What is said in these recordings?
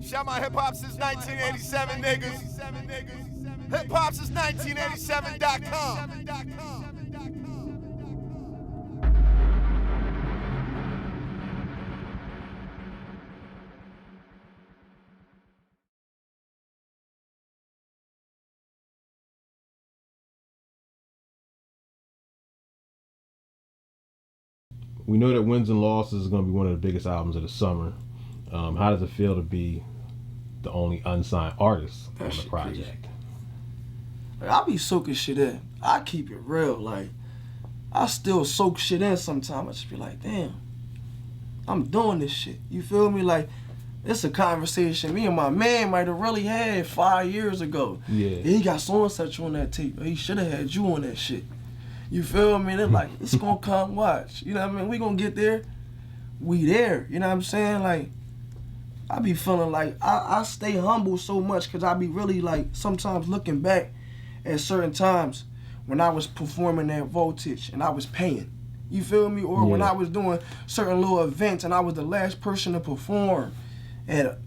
Shout my hip hop since 1987 niggas. Hip hop since 1987.com. We know that Wins and Losses is going to be one of the biggest albums of the summer. How does it feel to be the only unsigned artist on the project? Like, I be soaking shit in. I keep it real. Like, I still soak shit in sometimes. I just be like, damn, I'm doing this shit. You feel me? Like, it's a conversation me and my man might have really had 5 years ago. Yeah. He got so and such on that tape. He should have had you on that shit. You feel me? They're like, it's gonna come, watch. You know what I mean? We gonna get there. We there. You know what I'm saying? Like, I be feeling like I stay humble so much because I be really like sometimes looking back at certain times when I was performing at Voltage and I was paying. You feel me? Or when I was doing certain little events and I was the last person to perform at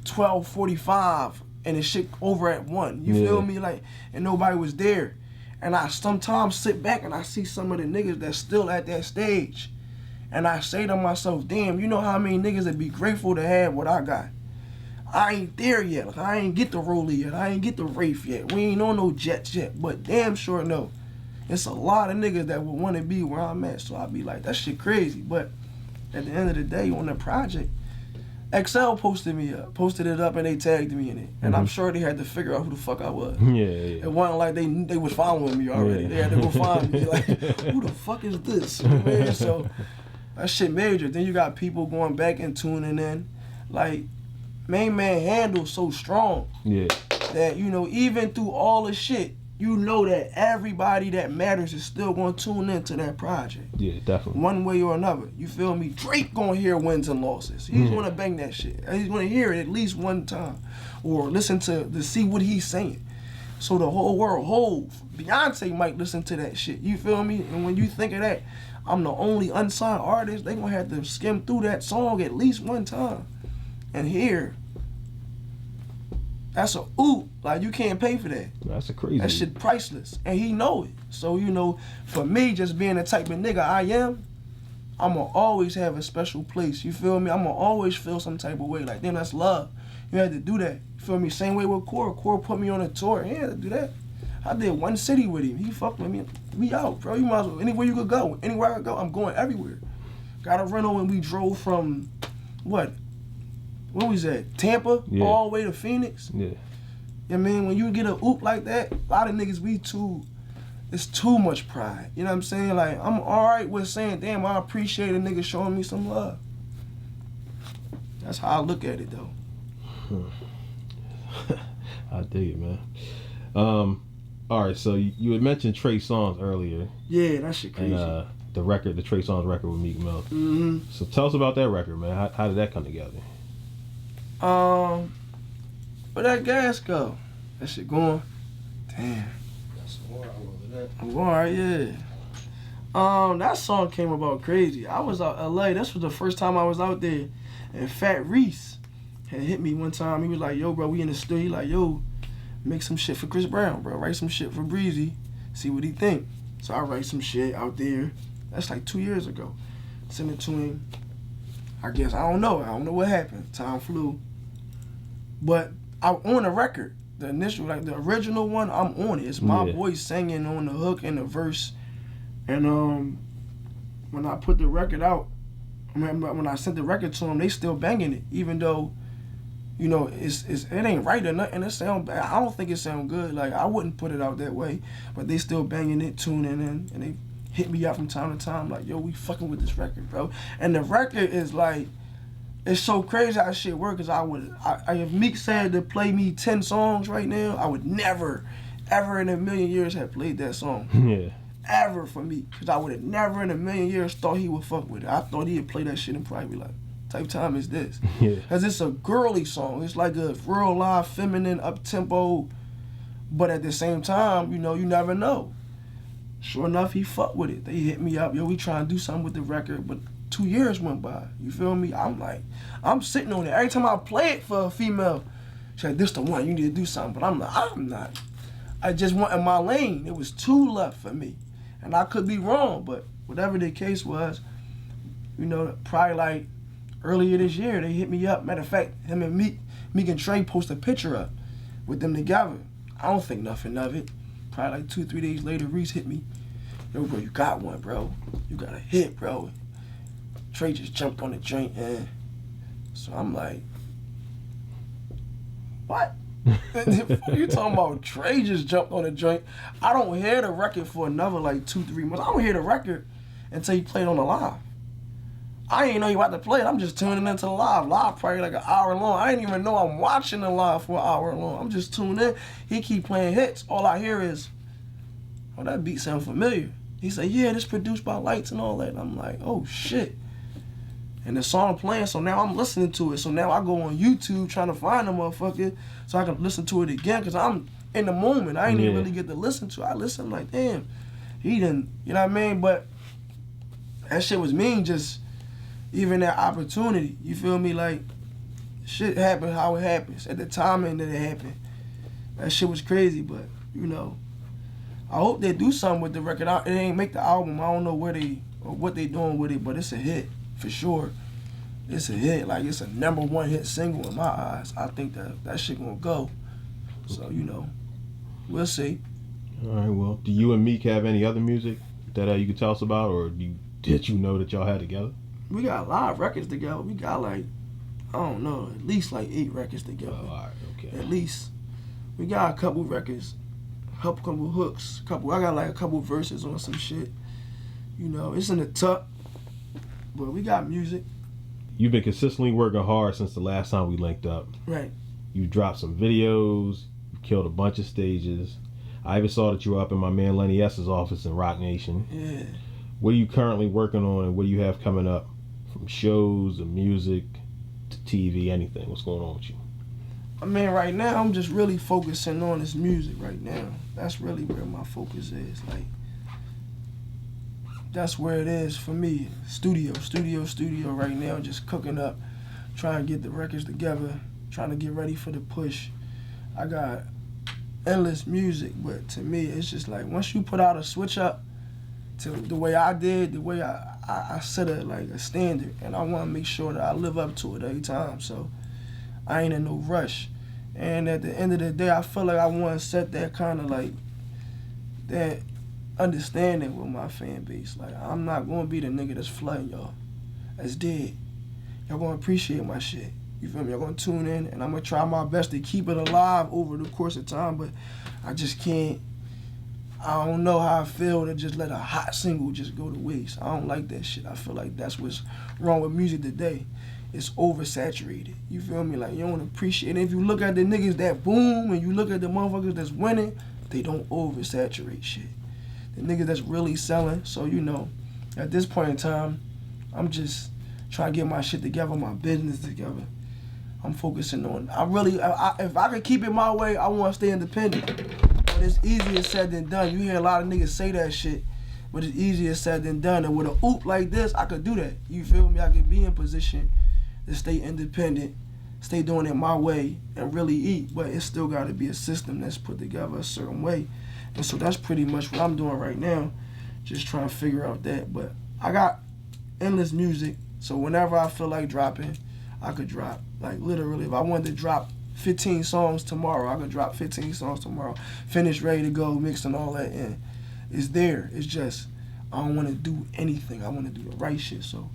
12:45 and the shit over at 1. You feel me? Like, and nobody was there. And I sometimes sit back and I see some of the niggas that's still at that stage. And I say to myself, damn, you know how many niggas would be grateful to have what I got? I ain't there yet. Like, I ain't get the Rollie yet. I ain't get the Wraith yet. We ain't on no jets yet. But damn sure no. It's a lot of niggas that would want to be where I'm at. So I be like, that shit crazy. But at the end of the day, on the project, XL posted it up and they tagged me in it. And I'm sure they had to figure out who the fuck I was. Yeah. It wasn't like they was following me already. They had to go find me. Like, who the fuck is this? You know what I mean? So that shit major. Then you got people going back and tuning in. Like, main man handles so strong that, you know, even through all the shit, you know that everybody that matters is still going to tune into that project. Yeah, definitely. One way or another. You feel me? Drake going to hear Wins and Losses. He's going to bang that shit. He's going to hear it at least one time. Or listen to see what he's saying. So the whole world, Beyonce might listen to that shit. You feel me? And when you think of that, I'm the only unsigned artist. They going to have to skim through that song at least one time. And hear. That's a ooh, like you can't pay for that. That's a crazy. That shit priceless, and he know it. So you know, for me, just being the type of nigga I am, I'ma always have a special place. You feel me? I'ma always feel some type of way. Like, damn, that's love. You had to do that. You feel me? Same way with Core. Core put me on a tour. He had to do that. I did one city with him. He fucked with me. We out, bro. You might as well anywhere you could go. Anywhere I go, I'm going everywhere. Got a rental and we drove from what? Where was that? Tampa, all the way to Phoenix. Yeah. I mean, when you get a oop like that, a lot of niggas, it's too much pride. You know what I'm saying? Like, I'm all right with saying, damn, I appreciate a nigga showing me some love. That's how I look at it, though. I dig it, man. All right, so you had mentioned Trey Songz earlier. Yeah, that shit crazy. And the Trey Songz record with Meek Mill. Mm-hmm. So tell us about that record, man. How did that come together? Where that gas go? That shit going? Damn. That's hard over that. Alright, yeah. That song came about crazy. I was out LA. This was the first time I was out there. And Fat Reese had hit me one time. He was like, yo, bro, we in the studio. He like, yo, make some shit for Chris Brown, bro. Write some shit for Breezy. See what he think. So I write some shit out there. That's like 2 years ago. Send it to him. I guess, I don't know what happened. Time flew. But I'm on the record. The initial, like the original one, I'm on it. It's my voice singing on the hook and the verse. And when I put the record out, when I sent the record to them, they still banging it. Even though, you know, it ain't right or nothing. It sound bad. I don't think it sound good. Like, I wouldn't put it out that way. But they still banging it, tuning in, and they hit me up from time to time like, yo, we fucking with this record, bro. And the record is like, it's so crazy how shit work, because if Meek said to play me 10 songs right now, I would never, ever in a million years have played that song. Yeah. Ever for me. Because I would have never in a million years thought he would fuck with it. I thought he'd play that shit and probably be like, type time is this? Yeah. Because it's a girly song. It's like a real live, feminine, up-tempo, but at the same time, you know, you never know. Sure enough, he fucked with it. They hit me up, yo, we trying to do something with the record, but 2 years went by. You feel me? I'm like, I'm sitting on it. Every time I play it for a female, she's like, this the one, you need to do something. But I'm like, I'm not. I just went in my lane. It was 2 left for me. And I could be wrong, but whatever the case was, you know, probably like earlier this year, they hit me up. Matter of fact, him and Meek and Trey post a picture up with them together. I don't think nothing of it. Probably like 2-3 days later, Reese hit me. Yo, bro, you got one, bro. You got a hit, bro. Trey just jumped on the joint, and so I'm like, what? You talking about Trey just jumped on the joint? I don't hear the record for another like 2-3 months. I don't hear the record until you play it on the live. I ain't know you about to play it. I'm just tuning into the live. Live probably like an hour long. I didn't even know I'm watching the live for an hour long. I'm just tuning in. He keep playing hits. All I hear is, oh, that beat sound familiar. He said, yeah, this produced by Lihtz and all that. And I'm like, oh shit. And the song playing, so now I'm listening to it. So now I go on YouTube trying to find the motherfucker so I can listen to it again, because I'm in the moment. I ain't even really get to listen to it. I listen, I'm like, damn, he didn't, you know what I mean? But that shit was mean, just even that opportunity. You feel me? Like, shit happened how it happens at the timing that it happened. That shit was crazy, but, you know, I hope they do something with the record. It ain't make the album. I don't know where they or what they doing with it, but it's a hit. For sure, it's a hit. Like, it's a #1 hit single in my eyes. I think that shit gonna go. So, you know, we'll see. All right, well, do you and Meek have any other music that you could tell us about, or did you know that y'all had together? We got a lot of records together. We got like, I don't know, at least like 8 records together. Oh, all right, okay. At least. We got a couple records, a couple hooks, I got like a couple verses on some shit. You know, it's in the tuck. But we got music. You've been consistently working hard since the last time we linked up. Right. You dropped some videos. You killed a bunch of stages. I even saw that you were up in my man Lenny S's office in Rock Nation. Yeah. What are you currently working on, and what do you have coming up? From shows to music to TV, anything. What's going on with you? I mean, right now, I'm just really focusing on this music right now. That's really where my focus is. Like, that's where it is for me. Studio right now, just cooking up, trying to get the records together, trying to get ready for the push. I got endless music, but to me, it's just like, once you put out a switch up to the way I did, the way I set a standard, and I want to make sure that I live up to it every time, so I ain't in no rush. And at the end of the day, I feel like I want to set that kind of like, that understanding with my fan base. Like, I'm not gonna be the nigga that's flooding y'all, that's dead. Y'all gonna appreciate my shit. You feel me? Y'all gonna tune in, and I'm gonna try my best to keep it alive over the course of time, but I just can't. I don't know how I feel to just let a hot single just go to waste. I don't like that shit. I feel like that's what's wrong with music today. It's oversaturated. You feel me? Like, you don't appreciate it. And if you look at the niggas that boom, and you look at the motherfuckers that's winning, they don't oversaturate shit. The niggas that's really selling. So, you know, at this point in time, I'm just trying to get my shit together, my business together. I'm focusing on, if I could keep it my way, I want to stay independent. But it's easier said than done. You hear a lot of niggas say that shit, but it's easier said than done. And with a oop like this, I could do that. You feel me? I could be in position to stay independent, stay doing it my way, and really eat. But it's still got to be a system that's put together a certain way. And so that's pretty much what I'm doing right now, just trying to figure out that. But I got endless music, so whenever I feel like dropping, I could drop. Like, literally, if I wanted to drop 15 songs tomorrow, I could drop 15 songs tomorrow, finished, ready to go, mixed and all that, and it's there. It's just, I don't want to do anything. I want to do the right shit. So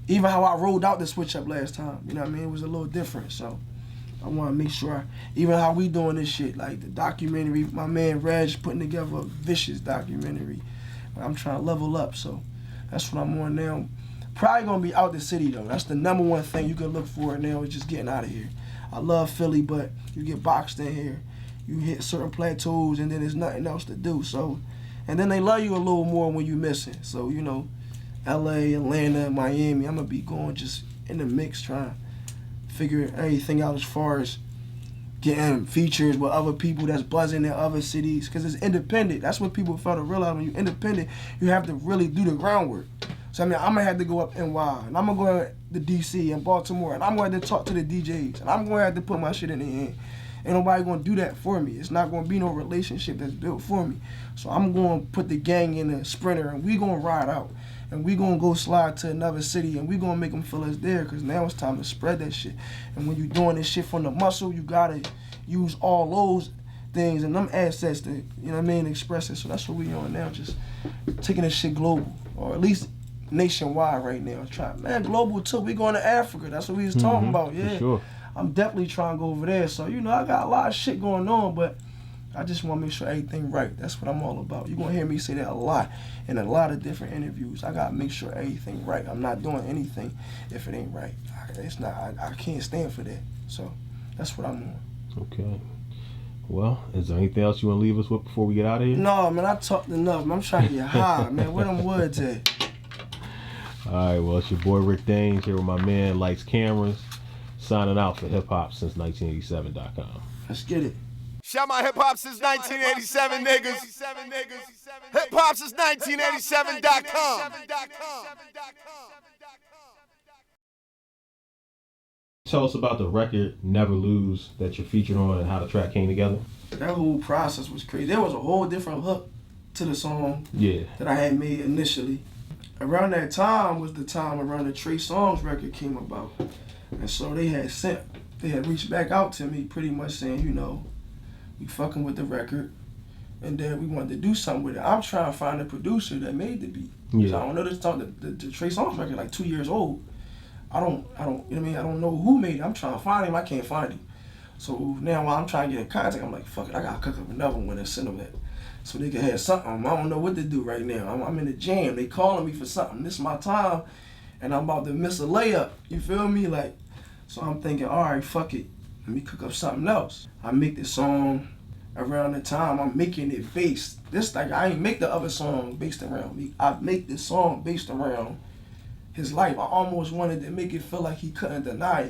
even how I rolled out the switch up last time, you know what I mean, it was a little different. So I want to make sure, even how we doing this shit, like the documentary, my man Reg putting together a vicious documentary. I'm trying to level up, so that's what I'm on now. Probably gonna be out the city though. That's the #1 thing you can look for now, is just getting out of here. I love Philly, but you get boxed in here. You hit certain plateaus and then there's nothing else to do. So, and then they love you a little more when you missing. So, you know, LA, Atlanta, Miami, I'm gonna be going just in the mix, trying to figure everything out as far as getting features with other people that's buzzing in other cities, because it's independent. That's what people fail to realize. When you're independent, you have to really do the groundwork. So I mean, I'm gonna have to go up NY, and I'm gonna go to DC and Baltimore, and I'm gonna have to talk to the DJs, and I'm gonna have to put my shit in the end. Ain't nobody gonna do that for me. It's not gonna be no relationship that's built for me. So I'm gonna put the gang in a Sprinter, and we gonna ride out, and we gonna go slide to another city, and we gonna make them feel us there, cause now it's time to spread that shit. And when you doing this shit from the muscle, you gotta use all those things and them assets to, you know what I mean, express it. So that's what we on now, just taking this shit global, or at least nationwide right now. Man, global too. We going to Africa. That's what we was talking about. Yeah, for sure. I'm definitely trying to go over there. So, you know, I got a lot of shit going on, but I just want to make sure everything right. That's what I'm all about. You're going to hear me say that a lot in a lot of different interviews. I got to make sure everything right. I'm not doing anything if it ain't right. It's not. I can't stand for that. So that's what I'm on. Okay. Well, is there anything else you want to leave us with before we get out of here? No, man, I talked enough. I'm trying to get high, man. Where them woods at? All right, well, it's your boy Rick Dange here with my man Lihtz Kamraz, signing out for hiphop-since1987.com. Let's get it. Shout my hip hop since 1987 niggas. Hip hop since 1987.com. Tell us about the record Never Lose that you're featured on and how the track came together. That whole process was crazy. There was a whole different hook to the song that I had made initially. Around that time was the time around the Trey Songz record came about. And so they had reached back out to me pretty much saying, you know, we fucking with the record and then we wanted to do something with it. I'm trying to find a producer that made the beat. Yeah. So I don't know this song, the Trey Songz record like 2 years old. I don't, you know what I mean? I don't know who made it. I'm trying to find him. I can't find him. So now while I'm trying to get in contact, I'm like, fuck it, I gotta cook up another one and send them that. So they can have something. I don't know what to do right now. I'm in the jam. They calling me for something. This is my time, and I'm about to miss a layup. You feel me? Like, so I'm thinking, all right, fuck it. Let me cook up something else. I make this song around the time I'm making it based. This like I ain't make the other song based around me. I make this song based around his life. I almost wanted to make it feel like he couldn't deny it.